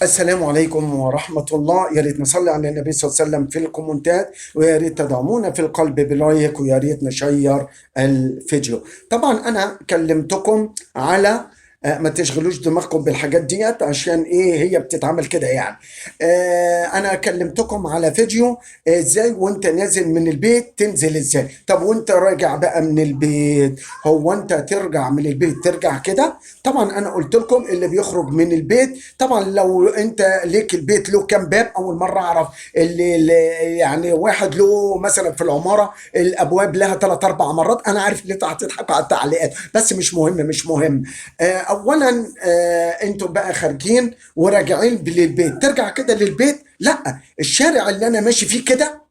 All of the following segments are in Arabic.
السلام عليكم ورحمة الله. يا ريت نصلي على النبي صلى الله عليه وسلم في الكومنتات، ويا ريت تدعمونا في القلب بلايك، ويا ريت نشير الفيديو. طبعا أنا كلمتكم على ما تشغلوش دماغكم بالحاجات ديت، عشان ايه هي بتتعمل كده يعني. انا كلمتكم على فيديو ازاي وانت نازل من البيت تنزل ازاي. طب وانت راجع بقى من البيت، هو انت ترجع من البيت ترجع كده؟ طبعا انا قلت لكم اللي بيخرج من البيت، طبعا لو انت ليك البيت له كام باب، اول مره اعرف اللي يعني واحد له مثلا في العماره الابواب لها ثلاث اربع مرات. انا عارف ان انتوا هتضحكوا على التعليقات، بس مش مهم مش مهم. اولا انتوا بقى خارجين وراجعين للبيت، ترجع كده للبيت؟ لا، الشارع اللي انا ماشي فيه كده،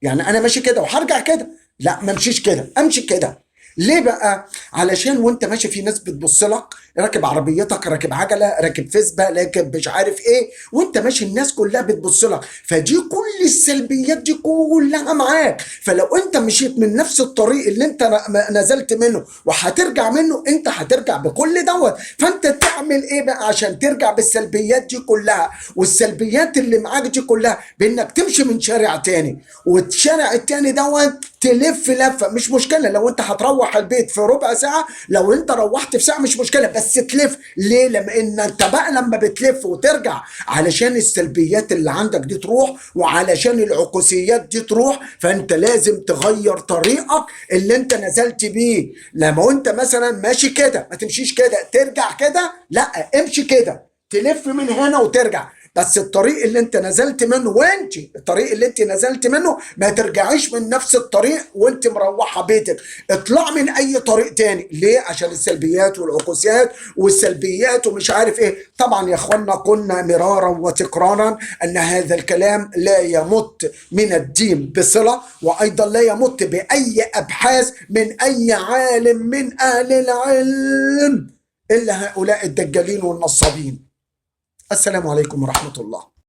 يعني انا ماشي كده وهرجع كده؟ لا، ما امشيش كده، امشي كده. ليه بقى؟ علشان وانت ماشي في ناس بتبص لك، راكب عربيتك، راكب عجله، راكب فيسبا، راكب مش عارف ايه، وانت ماشي الناس كلها بتبص لك، فدي كل السلبيات دي كلها معاك. فلو انت مشيت من نفس الطريق اللي انت نزلت منه وهترجع منه، انت هترجع بكل دوت. فانت تعمل ايه بقى عشان ترجع بالسلبيات دي كلها والسلبيات اللي معاك دي كلها؟ بانك تمشي من شارع تاني، والشارع التاني دوت تلف لفه. مش مشكله لو انت هتروح البيت في ربع ساعه، لو انت روحت في ساعه مش مشكله، بس تلف. ليه؟ لان انت بقى لما بتلف وترجع، علشان السلبيات اللي عندك دي تروح، وعلشان العكوسيات دي تروح، فانت لازم تغير طريقك اللي انت نزلت بيه. لما انت مثلا ماشي كده، ما تمشيش كده ترجع كده، لا، امشي كده تلف من هنا وترجع. بس الطريق اللي انت نزلت منه، وانت الطريق اللي انت نزلت منه ما ترجعيش من نفس الطريق وانت مروحه بيتك. اطلع من اي طريق تاني. ليه؟ عشان السلبيات والعكوسات والسلبيات ومش عارف ايه. طبعا يا اخوانا، قلنا مرارا وتكرارا ان هذا الكلام لا يمت من الدين بصله، وايضا لا يمت باي ابحاث من اي عالم من اهل العلم، الا هؤلاء الدجالين والنصابين. السلام عليكم ورحمة الله.